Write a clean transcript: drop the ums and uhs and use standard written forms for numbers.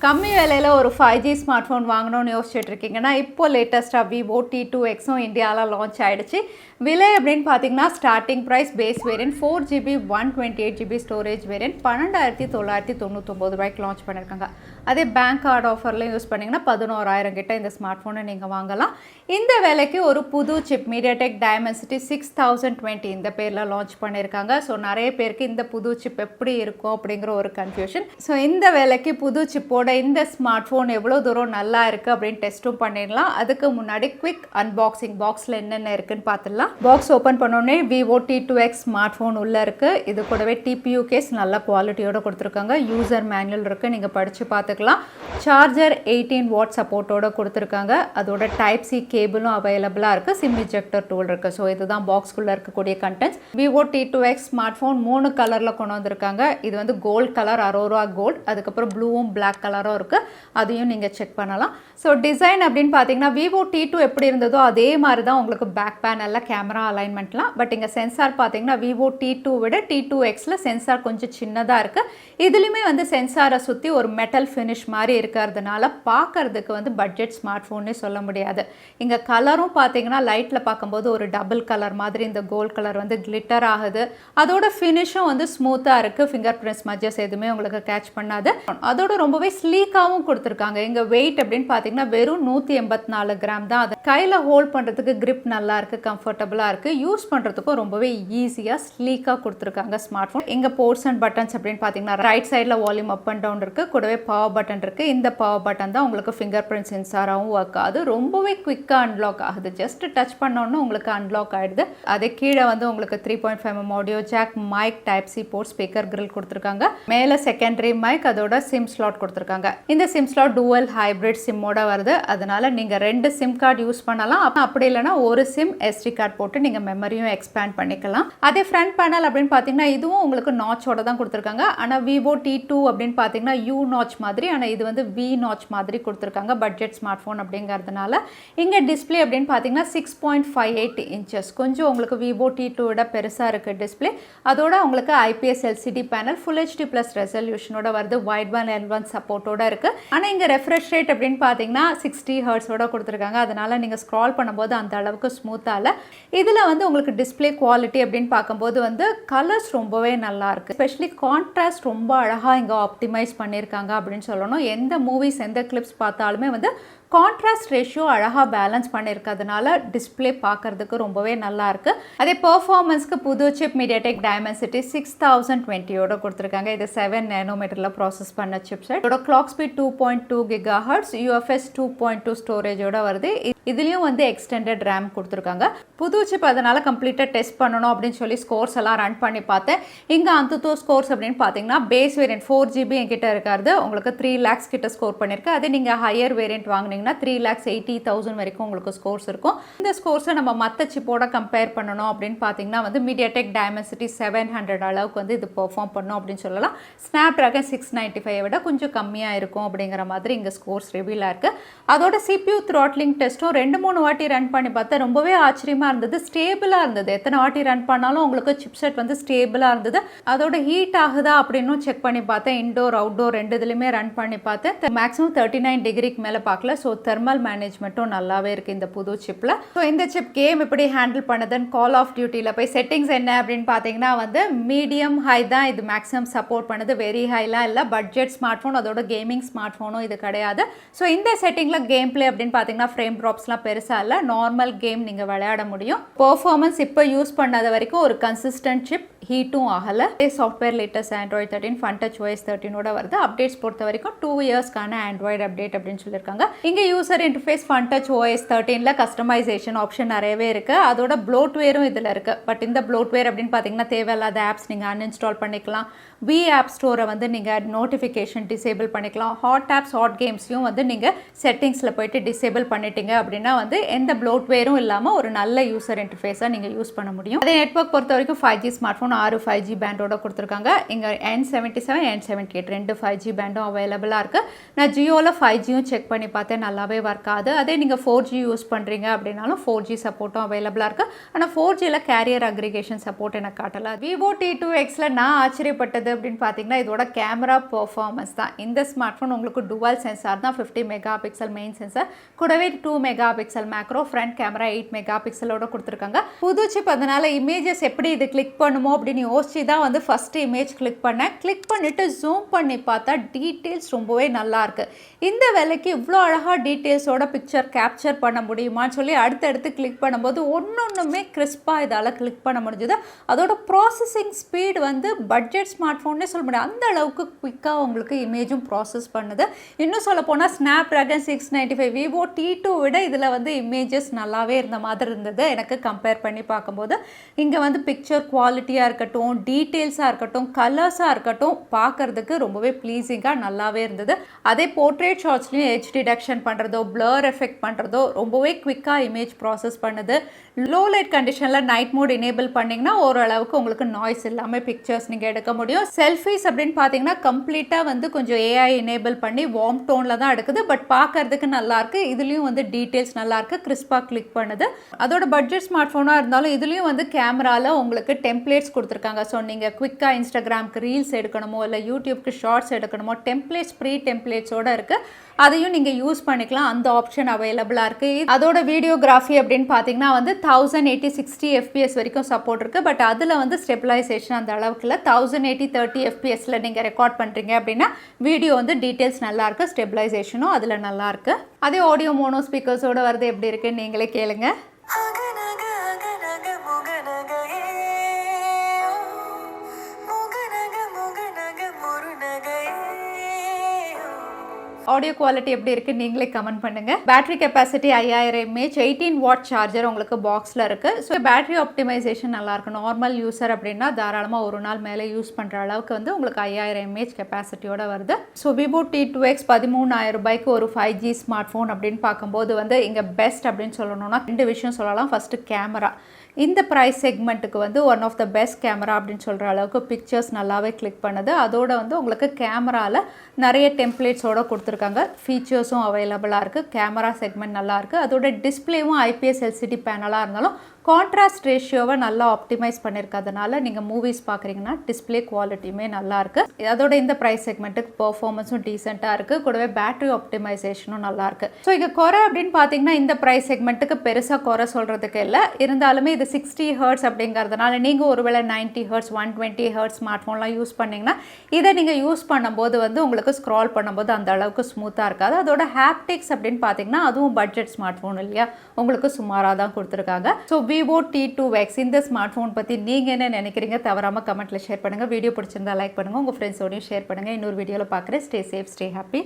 கம்மி விலையில் ஒரு 5G ஸ்மார்ட் ஃபோன் வாங்கணும்னு யோசிச்சுட்டு இருக்கீங்கன்னா இப்போ லேட்டஸ்ட்டாக Vivo T2xம் இந்தியாவில் லான்ச் ஆகிடுச்சு. விலை அப்படின்னு பார்த்தீங்கன்னா starting price base variant 4GB 128GB storage variant 12,999 ரூபாய்க்கு லான்ச் பண்ணியிருக்காங்க. அதே பேங்க் கார்டு ஆஃபர்லையும் யூஸ் பண்ணிங்கன்னா 11,000 கிட்ட இந்த ஸ்மார்ட் ஃபோனை நீங்கள் வாங்கலாம். இந்த விலைக்கு ஒரு புது சிப் MediaTek dimensity 6020 இந்த பேரில் லான்ச் பண்ணியிருக்காங்க. ஸோ நிறைய பேருக்கு இந்த புது சிப் எப்படி இருக்கும் அப்படிங்கிற ஒரு கன்ஃபியூஷன். ஸோ இந்த விலைக்கு புது சிப்போட இந்த ஸ்மார்ட் ஃபோன் எவ்வளோ தூரம் நல்லா இருக்குது அப்படின்னு டெஸ்ட்டும் பண்ணிடலாம். அதுக்கு முன்னாடி குவிக் அன்பாக்சிங் பாக்ஸில் என்னென்ன இருக்குன்னு பார்த்துடலாம். பாக்ஸ் ஓப்பன் பண்ணோடனே Vivo T2x ஸ்மார்ட் ஃபோன் உள்ளே இருக்குது. இது கூடவே TPU கேஸ் நல்ல குவாலிட்டியோடு கொடுத்துருக்காங்க. யூசர் மேனுவல் இருக்குது, நீங்கள் படித்து பார்த்துக்கலாம். சார்ஜர் 18 வாட் சப்போர்ட்டோடு கொடுத்துருக்காங்க. அதோட டைப் சி கேபிளும் அவைலபிளாக இருக்குது. சிம் இஜெக்டர் டூல் இருக்குது. ஸோ இதுதான் பாக்ஸ்குள்ளே இருக்கக்கூடிய contents. Vivo T2x smart phone 3 கலரில் கொண்டு வந்திருக்காங்க. இது வந்து கோல்ட் கலர், அரோரா கோல்ட், அதுக்கப்புறம் ப்ளூவும் பிளாக் கலரும் இருக்குது. அதையும் நீங்கள் செக் பண்ணலாம். ஸோ டிசைன் அப்படின்னு பார்த்தீங்கன்னா Vivo T2 எப்படி இருந்ததோ அதே மாதிரி தான் உங்களுக்கு பேக் பேனலில் கேமரா அலைன்மெண்ட்லாம். பட் இங்கே சென்சார் பார்த்தீங்கன்னா Vivo T2 விட T2xல சென்சார் கொஞ்சம் சின்னதாக இருக்குது. இதுலேயுமே வந்து சென்சாரை சுற்றி ஒரு மெட்டல் ஃபினிஷ் மாதிரி இருக்கிறதுனால பார்க்கறதுக்கு வந்து பட்ஜெட் ஸ்மார்ட் ஃபோன்னே சொல்ல முடியாது. இங்கே கலரும் பார்த்தீங்கன்னா லைட்டில் பார்க்கும்போது ஒரு டபுள் கலர் மாதிரி இந்த கோல்ட் கலர் வந்து கிளிட்டர் ஆகுது. அதோட ஃபினிஷும் வந்து ஸ்மூத்தாக இருக்குது. ஃபிங்கர் பிரிண்ட்ஸ் மஜஸ் எதுவுமே உங்களுக்கு கேட்ச் பண்ணாது. அதோட ரொம்பவே ஸ்லீக்காகவும் கொடுத்துருக்காங்க. இங்கே வெயிட் அப்படின்னு பார்த்தீங்கன்னா வெறும் 184 கிராம் தான். அது கையில் ஹோல்ட் பண்ணுறதுக்கு கிரிப் நல்லா இருக்குது, கம்ஃபர்டபுளாக இருக்குது. யூஸ் பண்ணுறதுக்கும் ரொம்பவே ஈஸியாக ஸ்லீக்காக கொடுத்துருக்காங்க ஸ்மார்ட் ஃபோன். இங்கே போர்ட்ஸ் அண்ட் பட்டன்ஸ் அப்படின்னு பார்த்தீங்கன்னா ரைட் சைடில் வால்யூம் அப் அண்ட் டவுன் இருக்குது. கூடவே பவர் பட்டன் இருக்குது. இந்த பவர் பட்டன் தான் உங்களுக்கு ஃபிங்கர் பிரிண்ட் சென்சாராகவும் ஒர்க் ஆகுது. ரொம்பவே குவிக்காக அன்லாக் ஆகுது. ஜஸ்ட் டச் பண்ணோன்னு உங்களுக்கு அன்லாக் ஆகிடுது. அதே கீழே வந்து உங்களுக்கு 3.5mm audio jack, mic, type C port, speaker grill கொடுத்துருக்காங்க. மேலே செகண்டரி மைக், அதோட சிம் ஸ்லாட் கொடுத்துருக்காங்க. இந்த சிம் ஸ்லாட் டூவல் ஹைப்ரிட் சிம்மோட வருது. அதனால நீங்கள் 2 சிம் கார்டு யூஸ் பண்ணலாம். அப்படி இல்லைனா ஒரு சிம் SD கார்டு போட்டு நீங்கள் மெமரியும் எக்ஸ்பேண்ட் பண்ணிக்கலாம். அதே ஃப்ரண்ட் பேனல் அப்படின்னு பார்த்தீங்கன்னா இதுவும் உங்களுக்கு நாச்சோட தான் கொடுத்துருக்காங்க. ஆனால் Vivo T2 அப்படின்னு பார்த்தீங்கன்னா U நாச் மாதிரி, ஆனால் இது வந்து V நாச் மாதிரி கொடுத்துருக்காங்க பட்ஜெட் ஸ்மார்ட் ஃபோன் அப்படிங்கிறதுனால. இங்கே டிஸ்பிளே அப்படின்னு பார்த்தீங்கன்னா 6.58 இன்ச்சஸ், கொஞ்சம் உங்களுக்கு Vivo T2 விட பெருசாக இருக்குது டிஸ்பிளே. அதோட உங்களுக்கு IPS LCD panel full HD plus ரெசல்யூஷனோட வருது. வைட் பேண்ட் L1 சப்போர்ட்டோட இருக்குது. ஆனால் இங்கே ரெஃப்ரெஷ் ரேட் அப்படின்னு பார்த்தீங்கன்னா 60 ஹெர்ட்ஸோட கொடுத்துருக்காங்க. அதனால் நீங்கள் ஸ்க்ரால் பண்ணும்போது அந்த அளவுக்கு ஸ்மூத்தாக இல்லை. இதில் வந்து உங்களுக்கு டிஸ்பிளே குவாலிட்டி அப்படின்னு பார்க்கும்போது வந்து கலர்ஸ் ரொம்பவே நல்லா இருக்குது. எஸ்பெஷலி கான்ட்ராஸ்ட் ரொம்ப அழகாக இங்கே ஆப்டிமைஸ் பண்ணியிருக்காங்க அப்படின்னு சொல்லணும். எந்த மூவிஸ் எந்த கிளிப்ஸ் பார்த்தாலுமே வந்து கான்ட்ராஸ்ட் ரேஷியோ அழகாக பேலன்ஸ் பண்ணியிருக்கிறதுனால டிஸ்பிளே பார்க்கறதுக்கு ரொம்பவே நல்லா இருக்குது. அதே பெர்ஃபார்மன்ஸ்க்கு புது சிப் MediaTek dimensity 6020யோட கொடுத்துருக்காங்க. இது 7 nanometerல ப்ராசஸ் பண்ண சிப் செட். இதோட கிளாக் ஸ்பீட் 2.2 GHz, UFS 2.2 ஸ்டோரேஜோட வருது. இதுலேயும் வந்து எக்ஸ்டெண்டட் ரேம் கொடுத்துருக்காங்க. புது சிப் அதனால் கம்ப்ளீட்டாக டெஸ்ட் பண்ணணும் அப்படின்னு சொல்லி ஸ்கோர்ஸ் எல்லாம் ரன் பண்ணி பார்த்தேன். இங்கே அந்த ஸ்கோர்ஸ் அப்படின்னு பார்த்தீங்கன்னா பேஸ் வேரியன்ட் 4GB என்கிட்ட இருக்காது, உங்களுக்கு 3 lakhs கிட்ட ஸ்கோர் பண்ணியிருக்கு. அதே நீங்கள் ஹையர் வேரியன்ட் வாங்கினீங்கன்னா 3,80,000 வரைக்கும் உங்களுக்கு ஸ்கோர்ஸ் இருக்கும். இந்த ஸ்கோர்ஸை நம்ம மற்ற சிப்போட கம்பேர் பண்ணணும் அப்படின்னு பார்த்தீங்கன்னா வந்து MediaTek dimensity 700 அளவுக்கு வந்து இது பெர்ஃபார்ம் பண்ணும் அப்படின்னு சொல்லலாம். Snapdragon 695 விட கொஞ்சம் கம்மியாக இருக்கும் அப்படிங்கிற மாதிரி இங்கே ஸ்கோர்ஸ் ரிவீலாக இருக்குது. அதோட CPU த்ராட்லிங் டெஸ்ட்டும் 2-3 வாட்டி ரன் பண்ணி பார்த்தா ரொம்பவே ஆச்சரியமாக இருந்தது. ஸ்டேபிளாக இருந்தது. எத்தனை வாட்டி ரன் பண்ணாலும் உங்களுக்கு சிப்செட் வந்து ஸ்டேபிளாக இருந்தது. அதோட ஹீட் ஆகுதா அப்படின்னும் செக் பண்ணி பார்த்தேன். இன்டோர் அவுட்டோர் ரெண்டு இதுலையுமே ரன் பண்ணி பார்த்தேன். மேக்ஸிமம் 39 டிகிரிக்கு மேலே பார்க்கல. ஸோ தெர்மல் மேனேஜ்மெண்ட்டும் நல்லாவே இருக்குது இந்த புது சிப்பில். ஸோ இந்த சிப் கேம் எப்படி ஹேண்டில் பண்ணுதுன்னு கால் ஆஃப் டியூட்டியில் போய் செட்டிங்ஸ் என்ன அப்படின்னு பார்த்தீங்கன்னா வந்து மீடியம் ஹை தான் இது மேக்ஸிமம் சப்போர்ட் பண்ணுது. வெரி ஹைலாம் இல்லை. பட்ஜெட் ஸ்மார்ட் ஃபோன், அதோட கேமிங் ஸ்மார்ட் ஃபோனும் இது கிடையாது. ஸோ இந்த செட்டிங்கில் கேம் பிளே அப்படின்னு பார்த்தீங்கன்னா ஃப்ரேம் ட்ராப்ஸ்லாம் பெருசாக இல்லை. நார்மல் கேம் நீங்கள் விளையாட முடியும். பெர்ஃபார்மன்ஸ் இப்போ யூஸ் பண்ணாத வரைக்கும் ஒரு கன்சிஸ்டன்ட் சிப், ஹீட்டும் ஆகலை. Software latest Android 13 FunTouch OS 13ஓட வருது. அப்டேட்ஸ் பொறுத்த வரைக்கும் 2 இயர்ஸ்க்கான ஆண்ட்ராய்டு அப்டேட் அப்படின்னு சொல்லியிருக்காங்க. இங்கே யூசர் இன்டர்ஃபேஸ் FunTouch OS 13ல கஸ்டமைசேஷன் ஆப்ஷன் நிறையவே இருக்குது. அதோட ப்ளோட்வேரும் இதில் இருக்குது. பட் இந்த ப்ளோட்வேர் அப்படின்னு பார்த்தீங்கன்னா தேவையில்லாத ஆப்ஸ் நீங்கள் அன்இன்ஸ்டால் பண்ணிக்கலாம். V ஆப் ஸ்டோரை வந்து நீங்கள் நோட்டிஃபிகேஷன் டிசேபிள் பண்ணிக்கலாம். ஹாட் ஆப்ஸ், ஹாட் கேம்ஸையும் வந்து நீங்கள் செட்டிங்ஸில் போயிட்டு டிசேபிள் பண்ணிட்டீங்க அப்படின்னா வந்து எந்த ப்ளோட்வேரும் இல்லாமல் ஒரு நல்ல யூசர் இன்டர்ஃபேஸாக நீங்கள் யூஸ் பண்ண முடியும். அதே நெட்வொர்க் பொறுத்த வரைக்கும் 5G smart phone phone 6 5G பேண்டோட கொடுத்துருக்காங்க. இங்கே N77 N78 2 5G பேண்டும் அவைலபிளாக இருக்குது. நான் ஜியோவில் 5Gயும் செக் பண்ணி பார்த்தேன், நல்லாவே ஒர்க் ஆகுது. அதே நீங்கள் 4G யூஸ் பண்ணுறீங்க அப்படின்னாலும் 4G சப்போர்ட்டும் அவைலபிளாக இருக்குது. ஆனால் 4Gயில் கேரியர் அக்ரிகேஷன் சப்போர்ட் எனக்கு காட்டலை. Vivo T2xல நான் ஆச்சரியப்பட்டது அப்படின்னு பார்த்தீங்கன்னா இதோட கேமரா பெர்ஃபார்மன்ஸ் தான். இந்த ஸ்மார்ட் ஃபோன் உங்களுக்கு டுவல் சென்சார் தான், 50 மெகா பிக்சல் மெயின் சென்சார், கூடவே 2 mega pixel macro, front camera 8 mega பிக்சலோட கொடுத்துருக்காங்க. புது சிப், அதனால இமேஜஸ் எப்படி இது கிளிக் பண்ணுமோ அப்படின்னு யோசிச்சு தான் வந்து ஃபர்ஸ்ட் இமேஜ் கிளிக் பண்ணேன். கிளிக் பண்ணிட்டு ஜூம் பண்ணி பார்த்தா டீட்டெயில்ஸ் ரொம்பவே நல்லா இருக்கு. இந்த வேலைக்கு இவ்வளோ அழகாக டீட்டெயில்ஸோட பிக்சர் கேப்சர் பண்ண முடியுமான்னு சொல்லி அடுத்தடுத்து கிளிக் பண்ணும்போது ஒன்னொன்றுமே கிறிஸ்பாக இதால் கிளிக் பண்ண முடிஞ்சது. அதோட ப்ராசஸிங் ஸ்பீட் வந்து பட்ஜெட் ஸ்மார்ட் ஃபோன்னே சொல்ல முடியாது, அந்த அளவுக்கு குயிக்காக உங்களுக்கு இமேஜும் ப்ராசஸ் பண்ணுது. இன்னும் சொல்ல போனால் ஸ்னாப்ட்ராகன் 695 Vivo T2 விட இதில் வந்து இமேஜஸ் நல்லாவே இருந்த மாதிரி இருந்தது எனக்கு கம்பேர் பண்ணி பார்க்கும்போது. இங்கே வந்து பிக்சர் குவாலிட்டியாக இருக்கட்டும், டீட்டெயில்ஸாக இருக்கட்டும், கலர்ஸாக இருக்கட்டும், பார்க்குறதுக்கு ரொம்பவே ப்ளீஸிங்காக நல்லாவே இருந்தது. அதே போர்ட்ரேட் ஷாட்ஸ்லையும் எட்ஜ் டிடெக்ஷன் பண்ணுறதோ பிளர் எஃபெக்ட் பண்ணுறதோ ரொம்பவே குவிக்காக இமேஜ் ப்ராசஸ் பண்ணுது. லோ லைட் கண்டிஷனில் நைட் மோட் எனேபிள் பண்ணிங்கன்னா ஓரளவுக்கு உங்களுக்கு நாய்ஸ் இல்லாமல் பிக்சர்ஸ் நீங்கள் எடுக்க முடியும். செல்ஃபீஸ் அப்படின்னு பார்த்தீங்கன்னா கம்ப்ளீட்டாக வந்து கொஞ்சம் ஏஐ எனேபிள் பண்ணி வார்ம் டோனில் தான் எடுக்குது. பட் பார்க்கறதுக்கு நல்லாயிருக்கு. இதுலேயும் வந்து டீட்டெயில்ஸ் நல்லாயிருக்கு, கிறிஸ்பாக கிளிக் பண்ணுது. அதோட பட்ஜெட் ஸ்மார்ட் ஃபோனாக இருந்தாலும் இதுலேயும் வந்து கேமராவில் உங்களுக்கு டெம்ப்ளேட்ஸ் கொடுத்துருக்காங்க. ஸோ நீங்கள் குவிக்காக இன்ஸ்டாகிராமுக்கு ரீல்ஸ் எடுக்கணுமோ இல்லை யூடியூப்க்கு ஷார்ட்ஸ் எடுக்கணுமோ டெம்ப்ளேட்ஸ் ப்ரீ டெம்ப்ளேட்ஸோடு இருக்குது, அதையும் நீங்கள் யூஸ் பண்ணிக்கலாம். அந்த ஆப்ஷன் அவைலபிளாக இருக்குது. அதோட வீடியோகிராஃபி அப்படின்னு பார்த்தீங்கன்னா வந்து 1080 60 FPS வரைக்கும் சப்போர்ட் இருக்குது. பட் அதில் வந்து ஸ்டெபிலைசேஷன் அந்த அளவுக்கு இல்லை. 1080 30 FPSல நீங்கள் ரெக்கார்ட் பண்ணுறீங்க அப்படின்னா வீடியோ வந்து டீட்டெயில்ஸ் நல்லாயிருக்கு, ஸ்டெபிலைசேஷனும் அதில் நல்லாயிருக்கு. அதே ஆடியோ மோனோ ஸ்பீக்கர்ஸோடு வருது, எப்படி இருக்குன்னு நீங்களே கேளுங்க. ஆடியோ குவாலிட்டி எப்படி இருக்குன்னு நீங்களே கமெண்ட் பண்ணுங்க. Battery capacity 5000 mAh, 18 watt charger உங்களுக்கு பாக்ஸில் இருக்குது. ஸோ பேட்டரி ஆப்டிமைசேஷன் நல்லாயிருக்கு. நார்மல் யூசர் அப்படின்னா தாராளமாக ஒரு நாள் மேலே யூஸ் பண்ணுற அளவுக்கு வந்து உங்களுக்கு 5000 mAh கெப்பாசிட்டியோட வருது. ஸோ Vivo T2x 13,000 ரூபாய்க்கு ஒரு 5G ஸ்மார்ட் ஃபோன் அப்படின்னு பார்க்கும்போது வந்து இங்கே பெஸ்ட் அப்படின்னு சொல்லணும்னா 2 விஷயம் சொல்லலாம். First camera. இந்த ப்ரைஸ் செக்மெண்ட்டுக்கு வந்து one of the best camera அப்படின்னு சொல்கிற அளவுக்கு பிக்சர்ஸ் நல்லாவே கிளிக் பண்ணுது. அதோட வந்து உங்களுக்கு கேமராவில் நிறைய டெம்ப்ளேட்ஸோடு கொடுத்துருக்காங்க. ஃபீச்சர்ஸும் அவைலபிளாக இருக்குது. கேமரா செக்மெண்ட் நல்லாயிருக்கு. அதோட டிஸ்பிளேவும் IPS LCD பேனலாக இருந்தாலும் கான்ட்ராஸ்ட் ரேஷியோவை நல்லா ஆப்டிமைஸ் பண்ணியிருக்கிறதுனால நீங்கள் மூவிஸ் பார்க்குறீங்கன்னா டிஸ்பிளே குவாலிட்டியுமே நல்லாயிருக்கு. அதோட இந்த ப்ரைஸ் செக்மெண்ட்டுக்கு பெர்ஃபார்மன்ஸும் டீசெண்டாக இருக்குது. கூடவே பேட்டரி ஆப்டிமைசேஷனும் நல்லாயிருக்கு. ஸோ இங்கே குறை அப்படின்னு பார்த்தீங்கன்னா இந்த ப்ரைஸ் செக்மெண்ட்டுக்கு பெருசாக குறை சொல்கிறதுக்கு இல்லை. இருந்தாலுமே இது 60 Hz அப்படிங்கிறதுனால நீங்கள் ஒருவேளை 90 Hz 120 Hz ஸ்மார்ட் ஃபோன்லாம் யூஸ் பண்ணிங்கன்னா இதை நீங்கள் யூஸ் பண்ணும்போது வந்து உங்களுக்கு ஸ்க்ரால் பண்ணும்போது அந்த அளவுக்கு ஸ்மூத்தாக இருக்காது. அதோட ஹாப்டிக்ஸ் அப்படின்னு பார்த்தீங்கன்னா அதுவும் பட்ஜெட் ஸ்மார்ட் ஃபோன் இல்லையா, உங்களுக்கு சுமாராக தான் கொடுத்துருக்காங்க. ஸோ Vivo T2x இந்த ஸ்மார்ட் ஃபோன் பற்றி நீங்கள் என்ன நினைக்கிறீங்க தவறாமல் கமெண்ட்டில் ஷேர் பண்ணுங்கள். வீடியோ பிடிச்சிருந்தா லைக் பண்ணுங்கள், உங்கள் ஃப்ரெண்ட்ஸோடையும் ஷேர் பண்ணுங்கள். இன்னொரு வீடியோவில் பார்க்குறேன். Stay safe, stay happy.